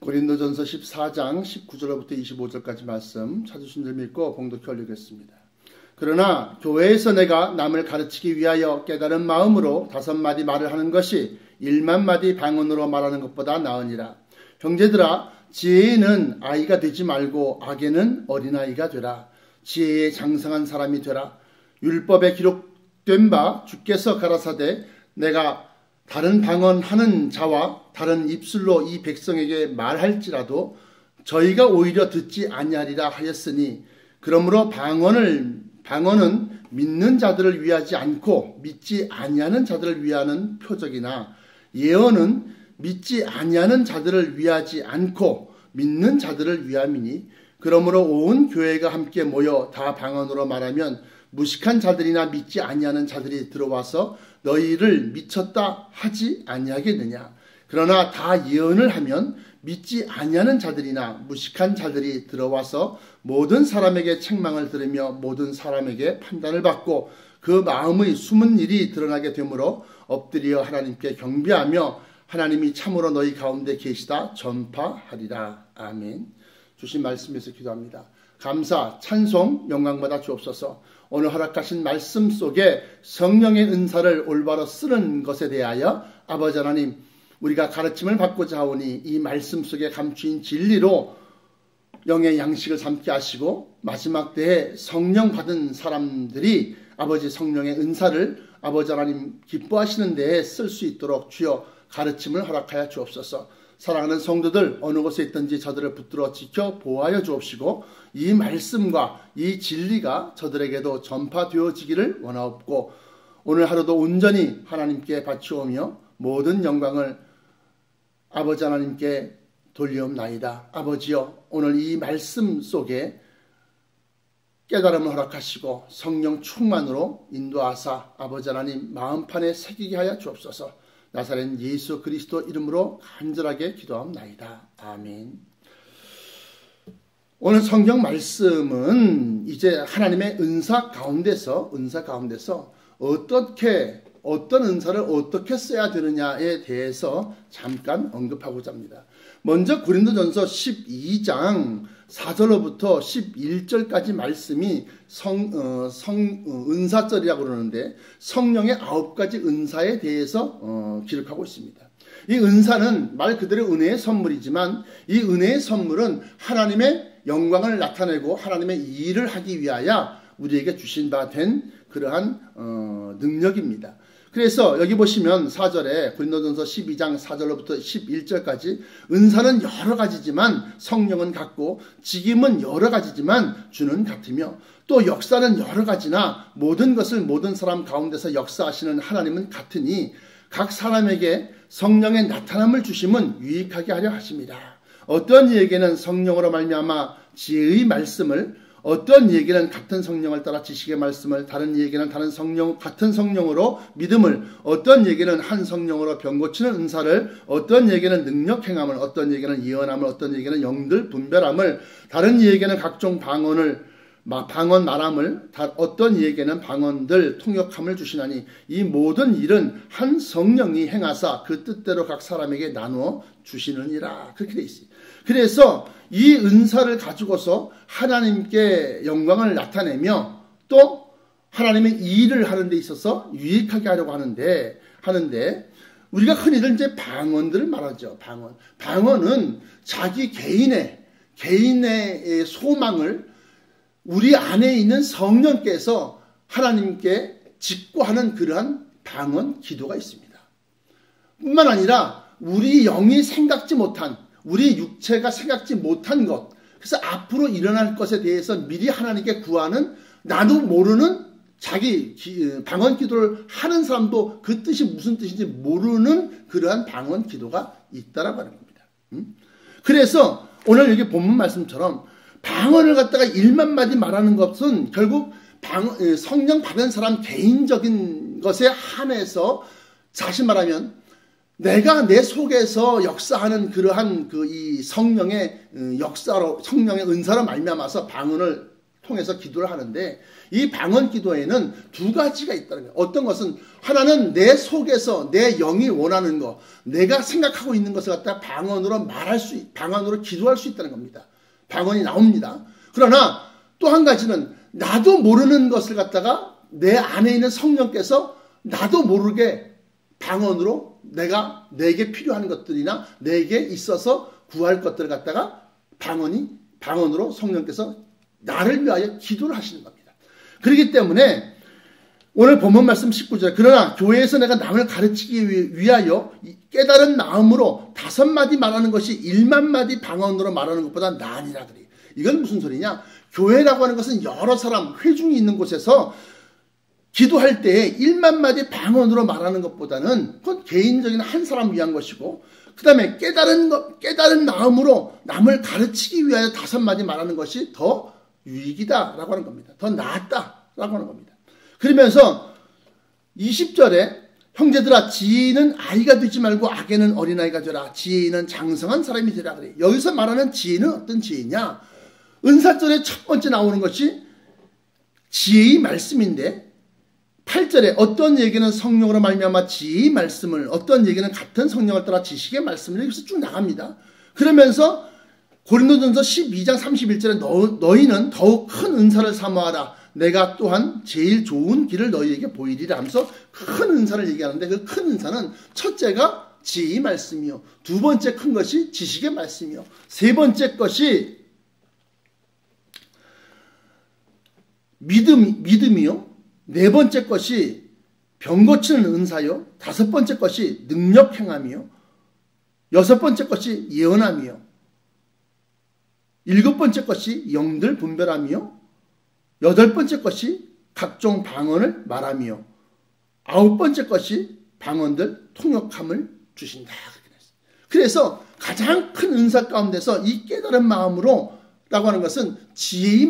고린도전서 14장 19절부터 25절까지 말씀 찾으신 줄 믿고 봉독해 올리겠습니다. 그러나 교회에서 내가 남을 가르치기 위하여 깨달은 마음으로 5마디 말을 하는 것이 1만 마디 방언으로 말하는 것보다 나으니라. 형제들아, 지혜에는 아이가 되지 말고 악에는 어린아이가 되라. 지혜에 장성한 사람이 되라. 율법에 기록된 바 주께서 가라사대 내가 다른 방언하는 자와 다른 입술로 이 백성에게 말할지라도 저희가 오히려 듣지 아니하리라 하였으니, 그러므로 방언은 믿는 자들을 위하지 않고 믿지 아니하는 자들을 위하는 표적이나, 예언은 믿지 아니하는 자들을 위하지 않고 믿는 자들을 위함이니, 그러므로 온 교회가 함께 모여 다 방언으로 말하면 무식한 자들이나 믿지 아니하는 자들이 들어와서 너희를 미쳤다 하지 아니하겠느냐. 그러나 다 예언을 하면 믿지 아니하는 자들이나 무식한 자들이 들어와서 모든 사람에게 책망을 들으며 모든 사람에게 판단을 받고 그 마음의 숨은 일이 드러나게 되므로 엎드려 하나님께 경배하며 하나님이 참으로 너희 가운데 계시다 전파하리라. 아멘. 주신 말씀에서 기도합니다. 감사, 찬송, 영광받아 주옵소서. 오늘 허락하신 말씀 속에 성령의 은사를 올바로 쓰는 것에 대하여 아버지 하나님, 우리가 가르침을 받고자 하오니 이 말씀 속에 감추인 진리로 영의 양식을 삼게 하시고 마지막 때에 성령 받은 사람들이 아버지 성령의 은사를 아버지 하나님 기뻐하시는 데에 쓸 수 있도록 주여 가르침을 허락하여 주옵소서. 사랑하는 성도들 어느 곳에 있든지 저들을 붙들어 지켜 보호하여 주옵시고 이 말씀과 이 진리가 저들에게도 전파되어지기를 원하옵고 오늘 하루도 온전히 하나님께 바치오며 모든 영광을 아버지 하나님께 돌리옵나이다. 아버지여, 오늘 이 말씀 속에 깨달음을 허락하시고 성령 충만으로 인도하사 아버지 하나님 마음판에 새기게 하여 주옵소서. 나사렛 예수 그리스도 이름으로 간절하게 기도합나이다. 아멘. 오늘 성경 말씀은 이제 하나님의 은사 가운데서 어떤 은사를 어떻게 써야 되느냐에 대해서 잠깐 언급하고자 합니다. 먼저 고린도전서 12장 4절로부터 11절까지 말씀이 은사절이라고 그러는데 성령의 9가지 은사에 대해서 기록하고 있습니다. 이 은사는 말 그대로 은혜의 선물이지만 이 은혜의 선물은 하나님의 영광을 나타내고 하나님의 일을 하기 위하여 우리에게 주신 바 된 그러한 능력입니다. 그래서 여기 보시면 4절에 고린도전서 12장 4절로부터 11절까지 은사는 여러 가지지만 성령은 같고 직임은 여러 가지지만 주는 같으며 또 역사는 여러 가지나 모든 것을 모든 사람 가운데서 역사하시는 하나님은 같으니 각 사람에게 성령의 나타남을 주심은 유익하게 하려 하십니다. 어떤 이에게는 성령으로 말미암아 지혜의 말씀을, 어떤 이에게는 같은 성령을 따라 지식의 말씀을, 다른 이에게는 다른 성령, 같은 성령으로 믿음을, 어떤 이에게는 한 성령으로 병 고치는 은사를, 어떤 이에게는 능력 행함을, 어떤 이에게는 예언함을, 어떤 이에게는 영들 분별함을, 다른 이에게는 각종 방언 말함을, 어떤 이에게는 방언들 통역함을 주시나니 이 모든 일은 한 성령이 행하사 그 뜻대로 각 사람에게 나누어 주시느니라. 그렇게 돼 있어요. 그래서 이 은사를 가지고서 하나님께 영광을 나타내며 또 하나님의 일을 하는 데 있어서 유익하게 하려고 하는데 우리가 흔히들 이제 방언들을 말하죠. 방언은 자기 개인의 소망을 우리 안에 있는 성령께서 하나님께 직구하는 그러한 방언 기도가 있습니다. 뿐만 아니라 우리 영이 생각지 못한, 우리 육체가 생각지 못한 것, 그래서 앞으로 일어날 것에 대해서 미리 하나님께 구하는, 나도 모르는 자기 방언 기도를 하는 사람도 그 뜻이 무슨 뜻인지 모르는 그러한 방언 기도가 있다라고 하는 겁니다. 그래서 오늘 여기 본문 말씀처럼 방언을 갖다가 1만 마디 말하는 것은 결국 성령 받은 사람 개인적인 것에 한해서, 다시 말하면 내가 내 속에서 역사하는 그러한 이 성령의 역사로, 성령의 은사로 말미암아서 방언을 통해서 기도를 하는데 이 방언 기도에는 두 가지가 있다는 거예요. 어떤 것은 하나는 내 속에서 내 영이 원하는 거, 내가 생각하고 있는 것을 갖다가 방언으로 기도할 수 있다는 겁니다. 방언이 나옵니다. 그러나 또 한 가지는 나도 모르는 것을 갖다가 내 안에 있는 성령께서 나도 모르게 방언으로 내게 필요한 것들이나 내게 있어서 구할 것들을 갖다가 방언으로 성령께서 나를 위하여 기도를 하시는 겁니다. 그렇기 때문에 오늘 본문 말씀 19절 그러나 교회에서 내가 남을 가르치기 위하여 깨달은 마음으로 5마디 말하는 것이 1만마디 방언으로 말하는 것보다 나으니라 그래요. 이건 무슨 소리냐? 교회라고 하는 것은 여러 사람 회중이 있는 곳에서 기도할 때 1만마디 방언으로 말하는 것보다는 그건 개인적인 한 사람 위한 것이고 그 다음에 깨달은 마음으로 남을 가르치기 위하여 5마디 말하는 것이 더 유익이다라고 하는 겁니다. 더 낫다라고 하는 겁니다. 그러면서 20절에 형제들아 지혜는 아이가 되지 말고 악에는 어린아이가 되라. 지혜는 장성한 사람이 되라 그래요. 여기서 말하는 지혜는 어떤 지혜냐? 은사절에 첫 번째 나오는 것이 지혜의 말씀인데 8절에 어떤 얘기는 성령으로 말미암아 지혜의 말씀을 어떤 얘기는 같은 성령을 따라 지식의 말씀을 여기서 쭉 나갑니다. 그러면서 고린도전서 12장 31절에 너희는 더욱 큰 은사를 사모하라. 내가 또한 제일 좋은 길을 너희에게 보이리라 하면서 큰 은사를 얘기하는데 그 큰 은사는 첫째가 지혜의 말씀이요. 두 번째 큰 것이 지식의 말씀이요. 세 번째 것이 믿음이요. 네 번째 것이 병 고치는 은사요. 다섯 번째 것이 능력 행함이요. 여섯 번째 것이 예언함이요. 일곱 번째 것이 영들 분별함이요. 여덟 번째 것이 각종 방언을 말함이요. 아홉 번째 것이 방언들 통역함을 주신다. 그래서 가장 큰 은사 가운데서 이 깨달은 마음으로 라고 하는 것은 지혜의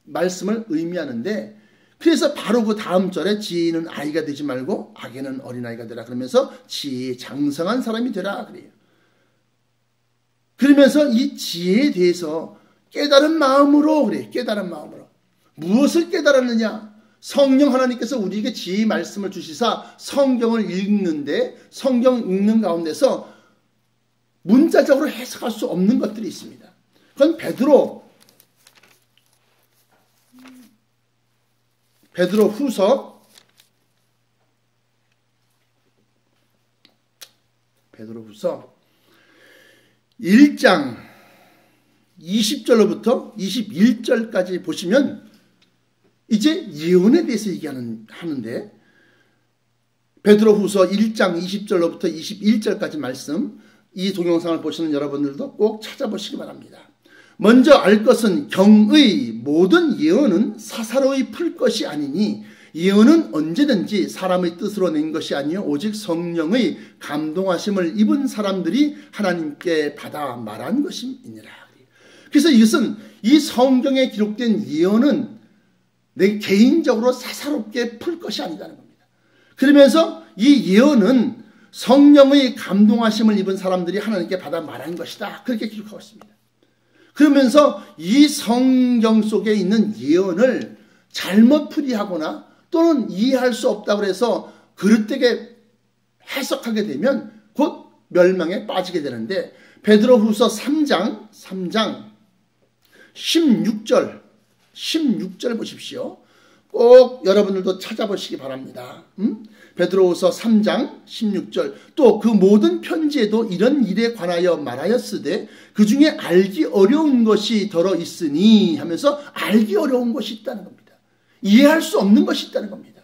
말씀을 의미하는데 그래서 바로 그 다음 절에 지혜는 아이가 되지 말고 악에는 어린아이가 되라 그러면서 지혜에 장성한 사람이 되라 그래요. 그러면서 이 지혜에 대해서 깨달은 마음으로 그래요. 깨달은 마음으로. 무엇을 깨달았느냐? 성령 하나님께서 우리에게 지혜의 말씀을 주시사 성경을 읽는데 성경 읽는 가운데서 문자적으로 해석할 수 없는 것들이 있습니다. 그건 베드로 후서 1장 20절로부터 21절까지 보시면 이제 예언에 대해서 하는데 베드로 후서 1장 20절로부터 21절까지 말씀 이 동영상을 보시는 여러분들도 꼭 찾아보시기 바랍니다. 먼저 알 것은 경의 모든 예언은 사사로이 풀 것이 아니니 예언은 언제든지 사람의 뜻으로 낸 것이 아니요 오직 성령의 감동하심을 입은 사람들이 하나님께 받아 말한 것임이니라. 그래서 이것은 이 성경에 기록된 예언은 내 개인적으로 사사롭게 풀 것이 아니라는 겁니다. 그러면서 이 예언은 성령의 감동하심을 입은 사람들이 하나님께 받아 말한 것이다. 그렇게 기록하고 있습니다. 그러면서 이 성경 속에 있는 예언을 잘못 풀이하거나 또는 이해할 수 없다고 해서 그릇되게 해석하게 되면 곧 멸망에 빠지게 되는데 베드로 후서 3장 16절 보십시오. 꼭 여러분들도 찾아보시기 바랍니다. 베드로후서 3장 16절 또 그 모든 편지에도 이런 일에 관하여 말하였으되 그 중에 알기 어려운 것이 더러 있으니 하면서 알기 어려운 것이 있다는 겁니다. 이해할 수 없는 것이 있다는 겁니다.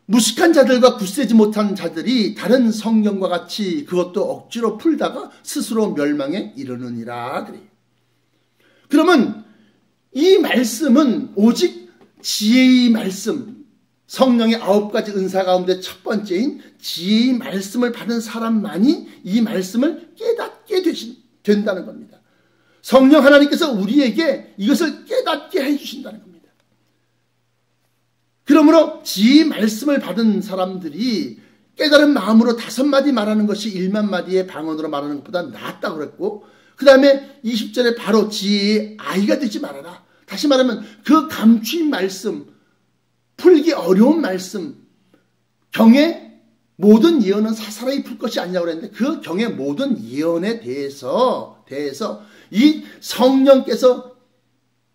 무식한 자들과 굳세지 못한 자들이 다른 성경과 같이 그것도 억지로 풀다가 스스로 멸망에 이르느니라 그래요. 그러면 이 말씀은 오직 지혜의 말씀, 성령의 9가지 은사 가운데 첫 번째인 지혜의 말씀을 받은 사람만이 이 말씀을 깨닫게 된다는 겁니다. 성령 하나님께서 우리에게 이것을 깨닫게 해주신다는 겁니다. 그러므로 지혜의 말씀을 받은 사람들이 깨달은 마음으로 5마디 말하는 것이 1만마디의 방언으로 말하는 것보다 낫다고 그랬고 그 다음에 20절에 바로 지혜의 아이가 되지 말아라. 다시 말하면 그 감추인 말씀, 풀기 어려운 말씀, 경의 모든 예언은 사사로이 풀 것이 아니라고 그랬는데 그 경의 모든 예언에 대해서 이 성령께서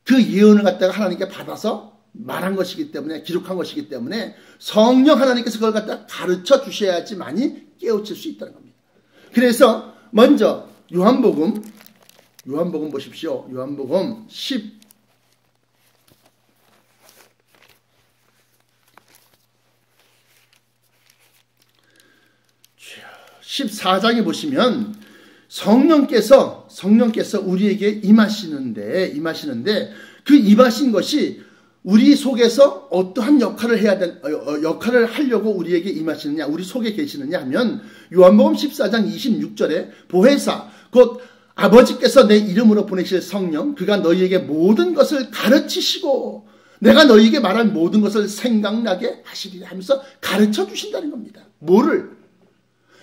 그 예언을 갖다가 하나님께 받아서 말한 것이기 때문에, 기록한 것이기 때문에 성령 하나님께서 그걸 갖다 가르쳐 주셔야지만이 깨우칠 수 있다는 겁니다. 그래서 먼저 요한복음 보십시오. 요한복음 14장에 보시면 성령께서 우리에게 임하시는데 그 임하신 것이 우리 속에서 어떠한 역할을 하려고 우리에게 임하시느냐, 우리 속에 계시느냐 하면 요한복음 14장 26절에 보혜사 곧 아버지께서 내 이름으로 보내실 성령, 그가 너희에게 모든 것을 가르치시고 내가 너희에게 말한 모든 것을 생각나게 하시리라 하면서 가르쳐 주신다는 겁니다. 뭐를?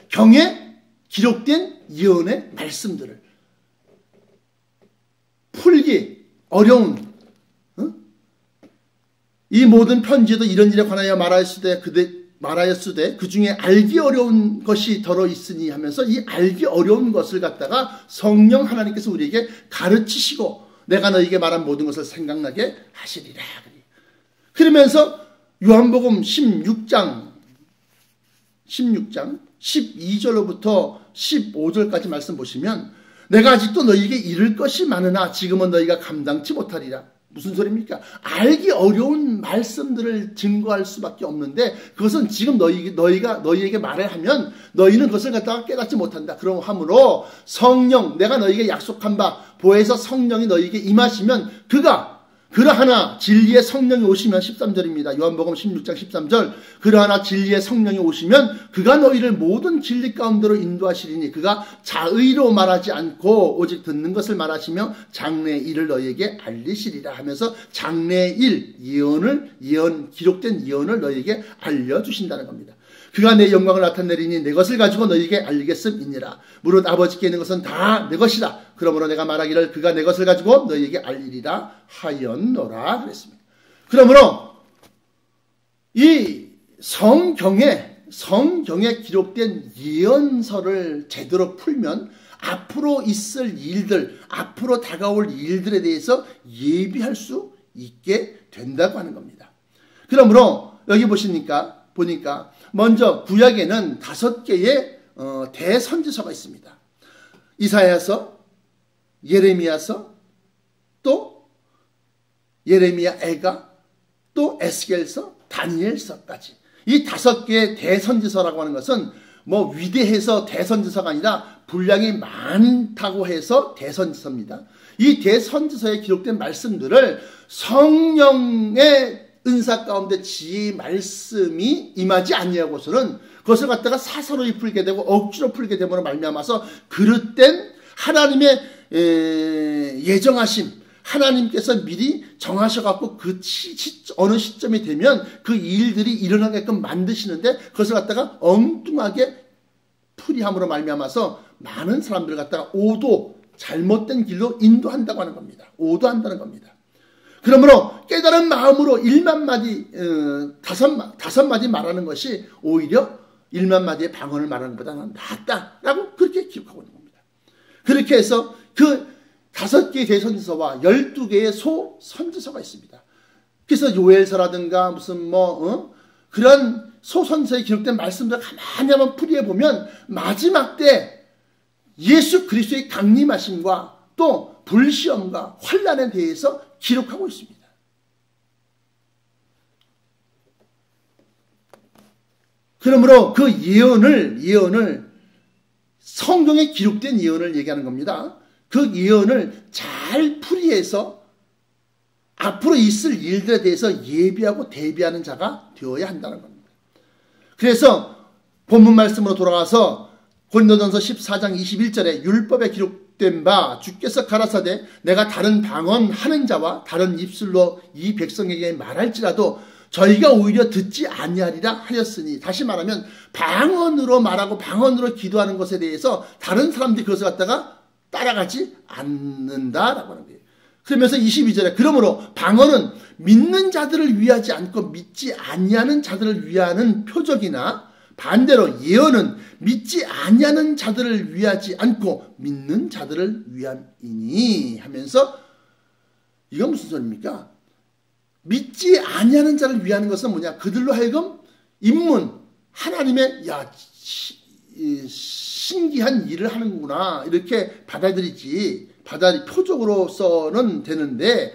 경에 기록된 예언의 말씀들을 풀기 어려운, 이 모든 편지에도 이런 일에 관하여 말하였으되 그 중에 알기 어려운 것이 더러 있으니 하면서 이 알기 어려운 것을 갖다가 성령 하나님께서 우리에게 가르치시고 내가 너에게 말한 모든 것을 생각나게 하시리라. 그러면서 요한복음 16장 12절로부터 15절까지 말씀 보시면 내가 아직도 너희에게 이를 것이 많으나 지금은 너희가 감당치 못하리라. 무슨 소리입니까? 알기 어려운 말씀들을 증거할 수밖에 없는데 그것은 지금 너희에게 말을 하면 너희는 그것을 갖다가 깨닫지 못한다. 그러므로 성령, 내가 너희에게 약속한 바 보혜사 성령이 너희에게 임하시면 그러하나 진리의 성령이 오시면 13절입니다. 요한복음 16장 13절 그러하나 진리의 성령이 오시면 그가 너희를 모든 진리 가운데로 인도하시리니 그가 자의로 말하지 않고 오직 듣는 것을 말하시며 장래의 일을 너희에게 알리시리라 하면서 장래의 일, 기록된 예언을 너희에게 알려주신다는 겁니다. 그가 내 영광을 나타내리니 내 것을 가지고 너희에게 알리겠음이니라. 무릇 아버지께 있는 것은 다 내 것이라. 그러므로 내가 말하기를 그가 내 것을 가지고 너희에게 알리리라 하였노라 그랬습니다. 그러므로 이 성경에 기록된 예언서를 제대로 풀면 앞으로 있을 일들, 앞으로 다가올 일들에 대해서 예비할 수 있게 된다고 하는 겁니다. 그러므로 여기 보니까 먼저 구약에는 5개의 대선지서가 있습니다. 이사야서, 예레미야서, 또 예레미야 애가, 또 에스겔서, 다니엘서까지 이 5개의 대선지서라고 하는 것은 뭐 위대해서 대선지서가 아니라 분량이 많다고 해서 대선지서입니다. 이 대선지서에 기록된 말씀들을 성령의 은사 가운데 지혜의 말씀이 임하지 아니하고서는 그것을 갖다가 사사로이 풀게 되고 억지로 풀게 됨으로 말미암아서 그릇된 하나님의 예정하심, 하나님께서 미리 정하셔갖고 어느 시점이 되면 그 일들이 일어나게끔 만드시는데 그것을 갖다가 엉뚱하게 풀이함으로 말미암아서 많은 사람들을 갖다가 잘못된 길로 인도한다고 하는 겁니다. 오도한다는 겁니다. 그러므로 깨달은 마음으로 1만 마디, 5마디 말하는 것이 오히려 1만 마디의 방언을 말하는 것보다는 낫다라고 그렇게 기록하고 있는 겁니다. 그렇게 해서 그 5개의 대선지서와 12개의 소선지서가 있습니다. 그래서 요엘서라든가 무슨 그런 소선지서에 기록된 말씀들 가만히 한번 풀이해 보면 마지막 때 예수 그리스도의 강림하심과 또 불시험과 환난에 대해서 기록하고 있습니다. 그러므로 그 예언을 성경에 기록된 예언을 얘기하는 겁니다. 그 예언을 잘 풀이해서 앞으로 있을 일들에 대해서 예비하고 대비하는 자가 되어야 한다는 겁니다. 그래서 본문 말씀으로 돌아가서 고린도전서 14장 21절에 율법에 기록된 바 주께서 가라사대 내가 다른 방언 하는 자와 다른 입술로 이 백성에게 말할지라도 저희가 오히려 듣지 아니하리라 하였으니, 다시 말하면 방언으로 말하고 방언으로 기도하는 것에 대해서 다른 사람들이 그것을 갖다가 따라가지 않는다라고 하는 거예요. 그러면서 22절에 그러므로 방언은 믿는 자들을 위하지 않고 믿지 아니하는 자들을 위하는 표적이나 반대로 예언은 믿지 아니하는 자들을 위하지 않고 믿는 자들을 위함이니 하면서 이건 무슨 소리입니까? 믿지 아니하는 자를 위하는 것은 뭐냐? 그들로 하여금 인문 하나님의 신기한 일을 하는구나 이렇게 받아들이지 표적으로서는 되는데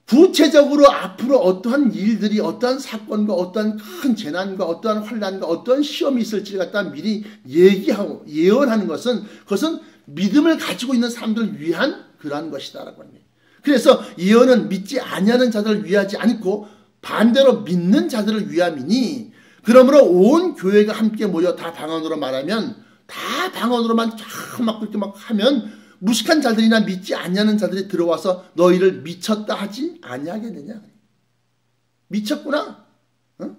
구체적으로 앞으로 어떠한 일들이 어떠한 사건과 어떠한 큰 재난과 어떠한 환난과 어떠한 시험이 있을지를 갖다 미리 얘기하고 예언하는 것은 그것은 믿음을 가지고 있는 사람들을 위한 그러한 것이다라고 합니다. 그래서 예언은 믿지 아니하는 자들을 위하지 않고 반대로 믿는 자들을 위함이니 그러므로 온 교회가 함께 모여 다 방언으로 말하면 다 방언으로만 막 그렇게 막 하면 무식한 자들이나 믿지 아니하는 자들이 들어와서 너희를 미쳤다 하지 아니하겠느냐. 미쳤구나. 어?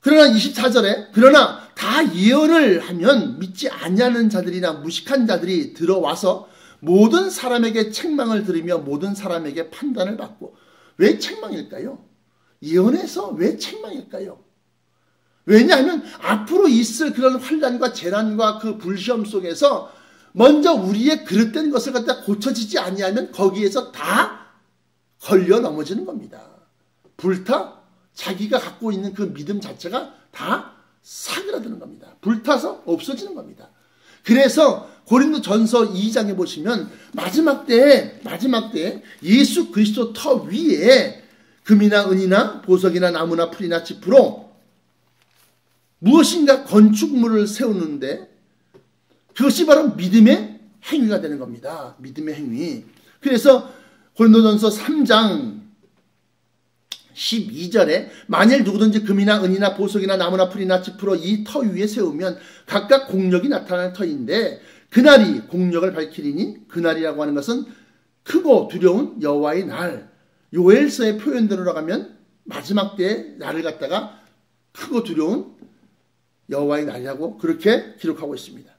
그러나 24절에 그러나 다 예언을 하면 믿지 아니하는 자들이나 무식한 자들이 들어와서 모든 사람에게 책망을 들으며 모든 사람에게 판단을 받고. 왜 책망일까요? 예언에서 왜 책망일까요? 왜냐하면 앞으로 있을 그런 환난과 재난과 그 불시험 속에서 먼저 우리의 그릇된 것을 갖다 고쳐지지 아니하면 거기에서 다 걸려 넘어지는 겁니다. 불타 자기가 갖고 있는 그 믿음 자체가 다 사그라드는 겁니다. 불타서 없어지는 겁니다. 그래서 고린도전서 2장에 보시면 마지막 때에 예수 그리스도 터 위에 금이나 은이나 보석이나 나무나 풀이나 짚으로 무엇인가 건축물을 세우는데 그것이 바로 믿음의 행위가 되는 겁니다. 믿음의 행위. 그래서 고린도전서 3장 12절에 만일 누구든지 금이나 은이나 보석이나 나무나 풀이나 짚으로 이 터 위에 세우면 각각 공력이 나타나는 터인데 그날이 공력을 밝히리니 그날이라고 하는 것은 크고 두려운 여호와의 날. 요엘서의 표현대로 가면 마지막 때의 날을 갖다가 크고 두려운 여호와의 날이라고 그렇게 기록하고 있습니다.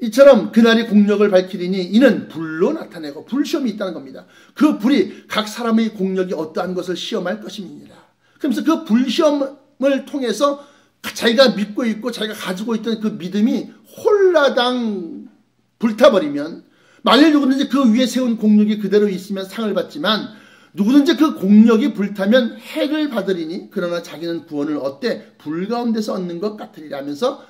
이처럼 그날이 공력을 밝히리니 이는 불로 나타내고 불시험이 있다는 겁니다. 그 불이 각 사람의 공력이 어떠한 것을 시험할 것입니다. 그러면서 그 불시험을 통해서 자기가 믿고 있고 자기가 가지고 있던 그 믿음이 홀라당 불타버리면 만일 누구든지 그 위에 세운 공력이 그대로 있으면 상을 받지만 누구든지 그 공력이 불타면 해를 받으리니 그러나 자기는 구원을 얻되 불 가운데서 얻는 것 같으리라 하면서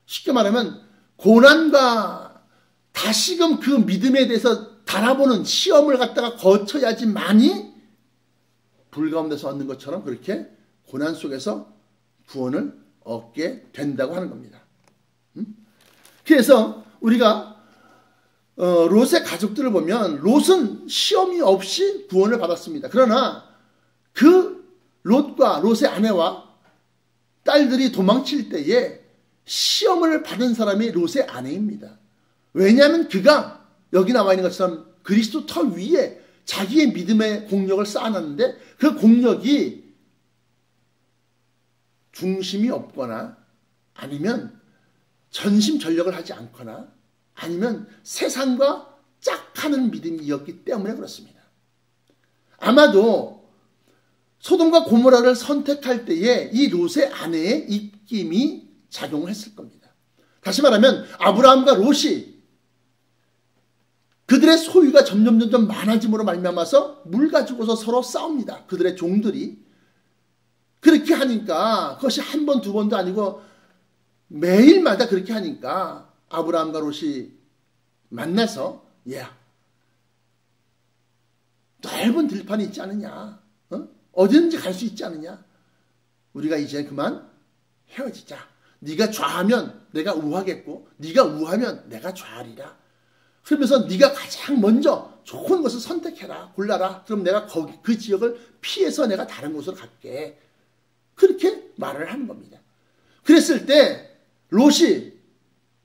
쉽게 말하면 고난과 다시금 그 믿음에 대해서 달아보는 시험을 갖다가 거쳐야지만이 불 가운데서 얻는 것처럼 그렇게 고난 속에서 구원을 얻게 된다고 하는 겁니다. 그래서 우리가 롯의 가족들을 보면 롯은 시험이 없이 구원을 받았습니다. 그러나 그 롯과 롯의 아내와 딸들이 도망칠 때에 시험을 받은 사람이 롯의 아내입니다. 왜냐하면 그가 여기 나와 있는 것처럼 그리스도 터 위에 자기의 믿음의 공력을 쌓아놨는데 그 공력이 중심이 없거나 아니면 전심전력을 하지 않거나 아니면 세상과 짝하는 믿음이었기 때문에 그렇습니다. 아마도 소돔과 고모라를 선택할 때에 이 롯의 아내의 입김이 작용을 했을 겁니다. 다시 말하면 아브라함과 롯이 그들의 소유가 점점 많아짐으로 말미암아서 물 가지고서 서로 싸웁니다. 그들의 종들이. 그렇게 하니까 그것이 한 번, 두 번도 아니고 매일마다 그렇게 하니까 아브라함과 롯이 만나서 야, 넓은 들판이 있지 않느냐? 어디든지 갈 수 있지 않느냐? 우리가 이제 그만 헤어지자. 네가 좌하면 내가 우하겠고 네가 우하면 내가 좌하리라. 그러면서 네가 가장 먼저 좋은 것을 선택해라. 골라라. 그럼 내가 그 지역을 피해서 내가 다른 곳으로 갈게. 그렇게 말을 하는 겁니다. 그랬을 때 롯이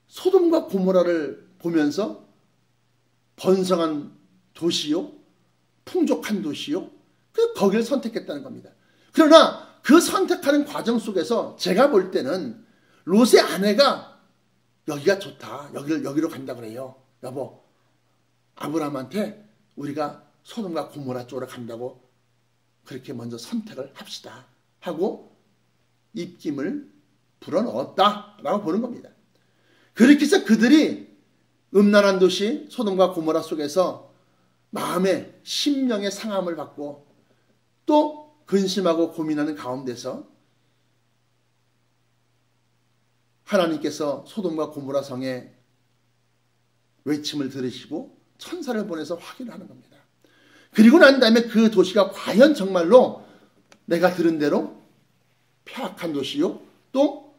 소돔과 고모라를 보면서 번성한 도시요, 풍족한 도시요, 거기를 선택했다는 겁니다. 그러나 그 선택하는 과정 속에서 제가 볼 때는 롯의 아내가 여기가 좋다, 여기로 간다 그래요. 여보, 아브라함한테 우리가 소돔과 고모라 쪽으로 간다고 그렇게 먼저 선택을 합시다 하고 입김을 불어넣었다라고 보는 겁니다. 그렇게 해서 그들이 음란한 도시 소돔과 고모라 속에서 마음의 심령의 상함을 받고 또 근심하고 고민하는 가운데서 하나님께서 소돔과 고모라 성에 외침을 들으시고 천사를 보내서 확인을 하는 겁니다. 그리고 난 다음에 그 도시가 과연 정말로 내가 들은 대로 폐악한 도시요 또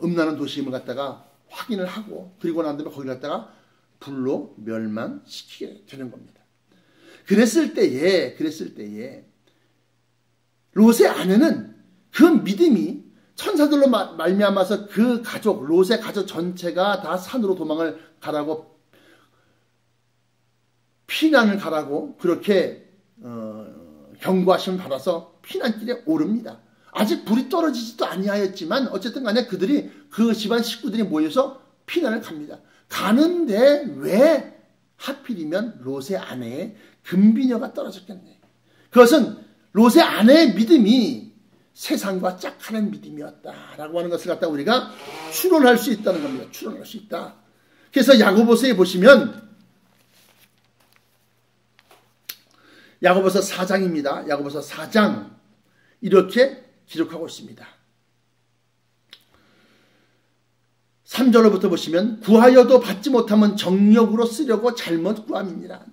음란한 도시임을 갖다가 확인을 하고 그리고 난 다음에 거기를 갖다가 불로 멸망시키게 되는 겁니다. 그랬을 때에 롯의 아내는 그 믿음이 천사들로 말미암아서 그 가족 롯의 가족 전체가 다 산으로 도망을 가라고 피난을 가라고 그렇게 경고하심을 받아서 피난길에 오릅니다. 아직 불이 떨어지지도 아니하였지만 어쨌든 간에 그들이 그 집안 식구들이 모여서 피난을 갑니다. 가는데 왜 하필이면 롯의 아내의 금비녀가 떨어졌겠네. 그것은 롯의 아내의 믿음이 세상과 짝하는 믿음이었다라고 하는 것을 갖다 우리가 추론할 수 있다는 겁니다. 추론할 수 있다. 그래서 야고보서에 보시면 야고보서 4장입니다. 야고보서 4장 이렇게 기록하고 있습니다. 3절로부터 보시면 구하여도 받지 못하면 정력으로 쓰려고 잘못 구함이니라.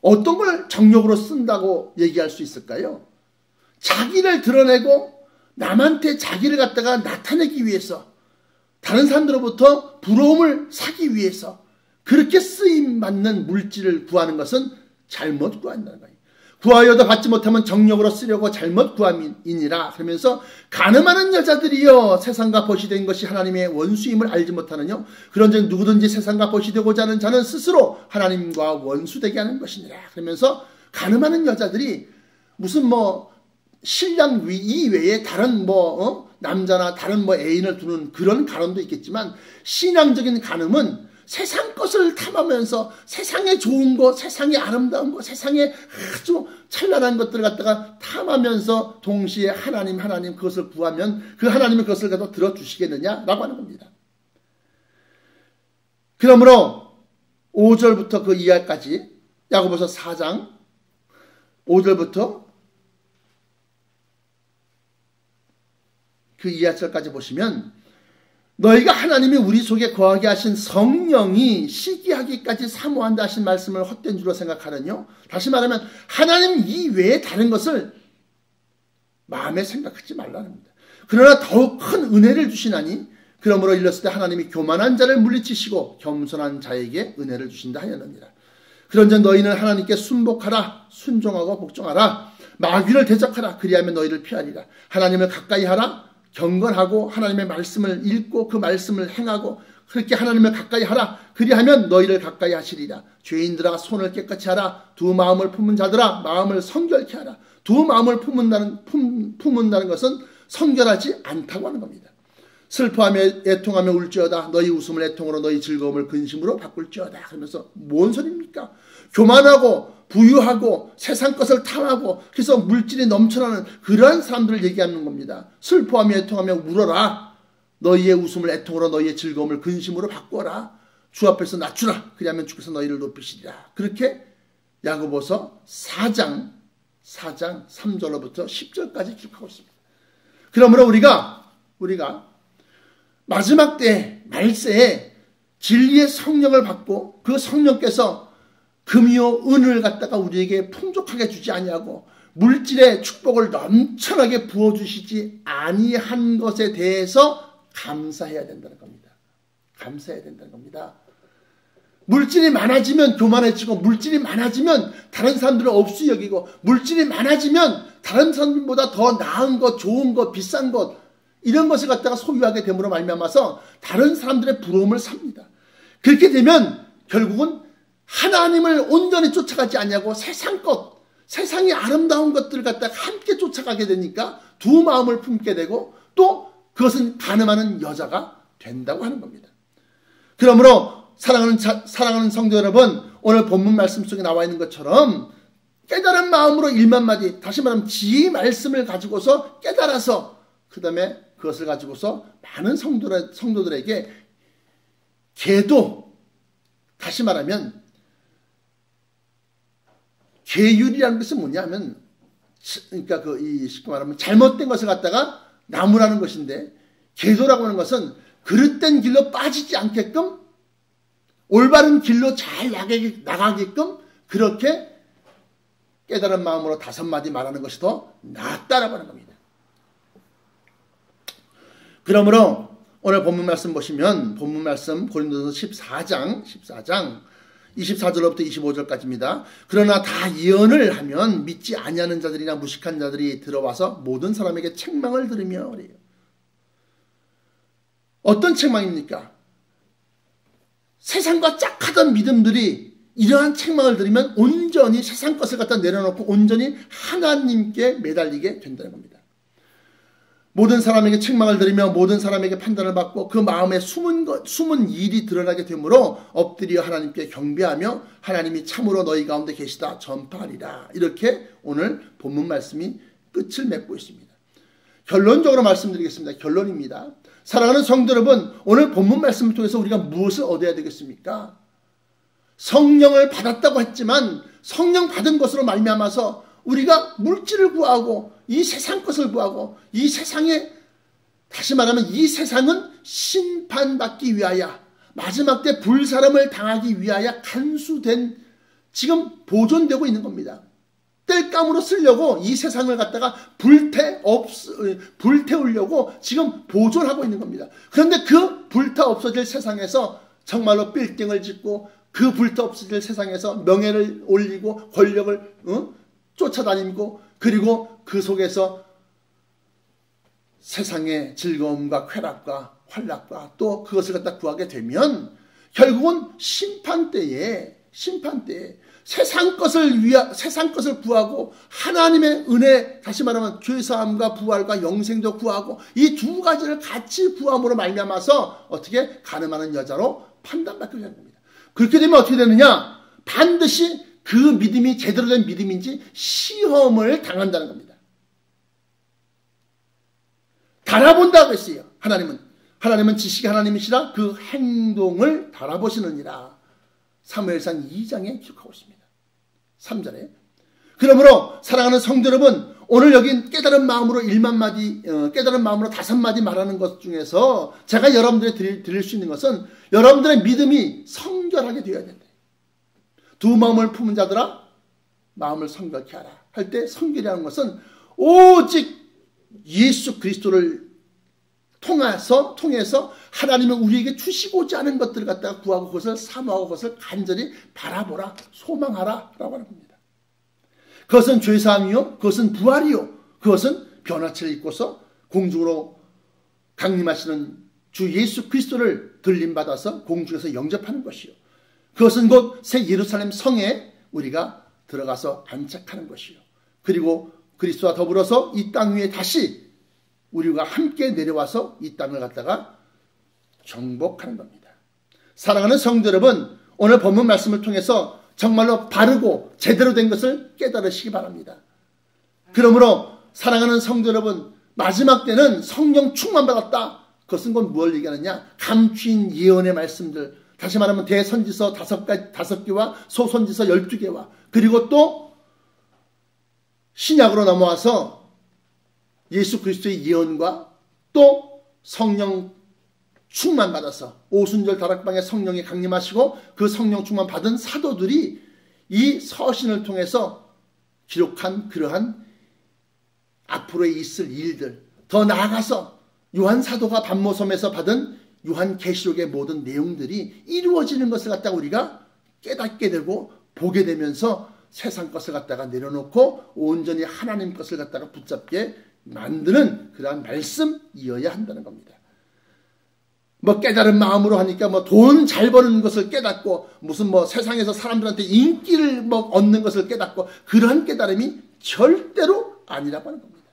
어떤 걸 정력으로 쓴다고 얘기할 수 있을까요? 자기를 드러내고 남한테 자기를 갖다가 나타내기 위해서 다른 사람들로부터 부러움을 사기 위해서 그렇게 쓰임받는 물질을 구하는 것은 잘못 구한다는 거예요. 구하여도 받지 못하면 정력으로 쓰려고 잘못 구함이니라. 그러면서 가늠하는 여자들이여 세상과 벗이 된 것이 하나님의 원수임을 알지 못하느뇨. 그런즉 누구든지 세상과 벗이 되고자 하는 자는 스스로 하나님과 원수되게 하는 것이니라. 그러면서 가늠하는 여자들이 무슨 신랑 이외에 다른 남자나 다른 애인을 두는 그런 가늠도 있겠지만 신앙적인 가늠은 세상 것을 탐하면서 세상에 좋은 것, 세상에 아름다운 것, 세상에 아주 찬란한 것들을 갖다가 탐하면서 동시에 하나님 그것을 구하면 그 하나님이 그것을 갖다 들어주시겠느냐라고 하는 겁니다. 그러므로 5절부터 그 이하까지 야고보서 4장 5절부터 그 이하절까지 보시면 너희가 하나님이 우리 속에 거하게 하신 성령이 시기하기까지 사모한다 하신 말씀을 헛된 줄로 생각하느뇨. 다시 말하면 하나님 이외에 다른 것을 마음에 생각하지 말라는 겁니다. 그러나 더욱 큰 은혜를 주시나니 그러므로 일렀을 때 하나님이 교만한 자를 물리치시고 겸손한 자에게 은혜를 주신다 하였느니라. 그런즉 너희는 하나님께 순복하라. 순종하고 복종하라. 마귀를 대적하라. 그리하면 너희를 피하리라. 하나님을 가까이 하라. 경건하고 하나님의 말씀을 읽고 그 말씀을 행하고 그렇게 하나님을 가까이 하라. 그리하면 너희를 가까이 하시리라. 죄인들아 손을 깨끗이 하라. 두 마음을 품은 자들아 마음을 성결케 하라. 두 마음을 품은다는 것은 성결하지 않다고 하는 겁니다. 슬퍼하며 애통하며 울지어다. 너희 웃음을 애통으로 너희 즐거움을 근심으로 바꿀지어다. 그러면서 뭔 소리입니까? 교만하고 부유하고 세상 것을 탐하고 그래서 물질이 넘쳐나는 그러한 사람들을 얘기하는 겁니다. 슬퍼하며 애통하며 울어라. 너희의 웃음을 애통으로 너희의 즐거움을 근심으로 바꾸어라. 주 앞에서 낮추라. 그리하면 주께서 너희를 높이시리라. 그렇게 야고보서 4장 3절로부터 10절까지 기록하고 있습니다. 그러므로 우리가 마지막 때 말세에 진리의 성령을 받고 그 성령께서 금이요 은을 갖다가 우리에게 풍족하게 주지 아니하고 물질의 축복을 넘쳐나게 부어주시지 아니한 것에 대해서 감사해야 된다는 겁니다. 감사해야 된다는 겁니다. 물질이 많아지면 교만해지고 물질이 많아지면 다른 사람들을 없이 여기고 물질이 많아지면 다른 사람들보다 더 나은 것, 좋은 것, 비싼 것 이런 것을 갖다가 소유하게 됨으로 말미암아서 다른 사람들의 부러움을 삽니다. 그렇게 되면 결국은 하나님을 온전히 쫓아가지 않냐고 세상 것, 세상의 아름다운 것들을 갖다가 함께 쫓아가게 되니까 두 마음을 품게 되고 또 그것은 가늠하는 여자가 된다고 하는 겁니다. 그러므로 사랑하는 성도 여러분, 오늘 본문 말씀 속에 나와 있는 것처럼 깨달은 마음으로 1만마디, 다시 말하면 지혜의 말씀을 가지고서 깨달아서 그 다음에 그것을 가지고서 많은 성도들에게 계도, 다시 말하면 계율이라는 것은 뭐냐면, 그러니까 쉽게 말하면 잘못된 것을 갖다가 나무라는 것인데, 계도라고 하는 것은 그릇된 길로 빠지지 않게끔 올바른 길로 잘 나가게끔 그렇게 깨달은 마음으로 5마디 말하는 것이 더 낫다라고 하는 겁니다. 그러므로 오늘 본문 말씀 보시면, 본문 말씀 고린도서 14장 24절로부터 25절까지입니다. 그러나 다 예언을 하면 믿지 아니하는 자들이나 무식한 자들이 들어와서 모든 사람에게 책망을 들으며 그래요. 어떤 책망입니까? 세상과 짝하던 믿음들이 이러한 책망을 들으면 온전히 세상 것을 갖다 내려놓고 온전히 하나님께 매달리게 된다는 겁니다. 모든 사람에게 책망을 들으며 모든 사람에게 판단을 받고 그 마음에 숨은 일이 드러나게 되므로 엎드려 하나님께 경배하며 하나님이 참으로 너희 가운데 계시다 전파하리라. 이렇게 오늘 본문 말씀이 끝을 맺고 있습니다. 결론적으로 말씀드리겠습니다. 결론입니다. 사랑하는 성도 여러분, 오늘 본문 말씀을 통해서 우리가 무엇을 얻어야 되겠습니까? 성령을 받았다고 했지만 성령 받은 것으로 말미암아서 우리가 물질을 구하고 이 세상 것을 구하고 이 세상에, 다시 말하면 이 세상은 심판받기 위하여 마지막 때 불사람을 당하기 위하여 간수된, 지금 보존되고 있는 겁니다. 땔감으로 쓰려고 이 세상을 갖다가 불태우려고 지금 보존하고 있는 겁니다. 그런데 그 불타 없어질 세상에서 정말로 빌딩을 짓고 그 불타 없어질 세상에서 명예를 올리고 권력을 쫓아다니고, 그리고 그 속에서 세상의 즐거움과 쾌락과 환락과 또 그것을 갖다 구하게 되면 결국은 심판때에 세상 것을 구하고 하나님의 은혜, 다시 말하면 죄사함과 부활과 영생도 구하고 이 두 가지를 같이 구함으로 말미암아서 어떻게 가늠하는 여자로 판단받게 되는 겁니다. 그렇게 되면 어떻게 되느냐? 반드시 그 믿음이 제대로 된 믿음인지 시험을 당한다는 겁니다. 달아본다고 했어요. 하나님은 지식의 하나님이시라 그 행동을 달아보시느니라. 사무엘상 2장에 기록하고 있습니다. 3절에. 그러므로 사랑하는 성도 여러분, 오늘 여기 깨달은 마음으로 1만마디, 깨달은 마음으로 5마디 말하는 것 중에서 제가 여러분들에게 드릴 수 있는 것은 여러분들의 믿음이 성결하게 되어야 된다. 두 마음을 품은 자들아 마음을 성결케 하라 할 때, 성결이라는 것은 오직 예수 그리스도를 통해서 하나님은 우리에게 주시고자 하는 것들을 갖다가 구하고 그것을 사모하고 그것을 간절히 바라보라, 소망하라 라고 하는 겁니다. 그것은 죄사함이요, 그것은 부활이요, 그것은 변화체를 입고서 공중으로 강림하시는 주 예수 그리스도를 들림받아서 공중에서 영접하는 것이요, 그것은 곧 새 예루살렘 성에 우리가 들어가서 안착하는 것이요, 그리고 그리스도와 더불어서 이 땅 위에 다시 우리가 함께 내려와서 이 땅을 갖다가 정복하는 겁니다. 사랑하는 성도 여러분, 오늘 본문 말씀을 통해서 정말로 바르고 제대로 된 것을 깨달으시기 바랍니다. 그러므로 사랑하는 성도 여러분, 마지막 때는 성령 충만받았다. 그것은 곧 무엇을 얘기하느냐? 감추인 예언의 말씀들, 다시 말하면 대선지서 5개와 소선지서 12개와 그리고 또 신약으로 넘어와서 예수 그리스도의 예언과 또 성령 충만 받아서 오순절 다락방에 성령이 강림하시고 그 성령 충만 받은 사도들이 이 서신을 통해서 기록한 그러한 앞으로 있을 일들, 더 나아가서 요한 사도가 반모섬에서 받은 요한 계시록의 모든 내용들이 이루어지는 것을 갖다가 우리가 깨닫게 되고 보게 되면서 세상 것을 갖다가 내려놓고 온전히 하나님 것을 갖다가 붙잡게 만드는 그러한 말씀이어야 한다는 겁니다. 뭐 깨달은 마음으로 하니까 뭐 돈 잘 버는 것을 깨닫고 무슨 뭐 세상에서 사람들한테 인기를 뭐 얻는 것을 깨닫고 그러한 깨달음이 절대로 아니라고 하는 겁니다.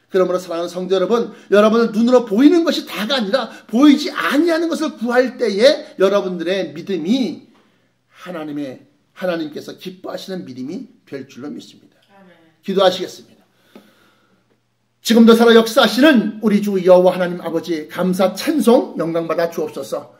그러므로 사랑하는 성도 여러분, 여러분은 눈으로 보이는 것이 다가 아니라 보이지 아니하는 것을 구할 때에 여러분들의 믿음이 하나님께서 기뻐하시는 믿음이 될 줄로 믿습니다. 아멘. 기도하시겠습니다. 지금도 살아 역사하시는 우리 주 여호와 하나님 아버지 감사 찬송 영광받아 주옵소서.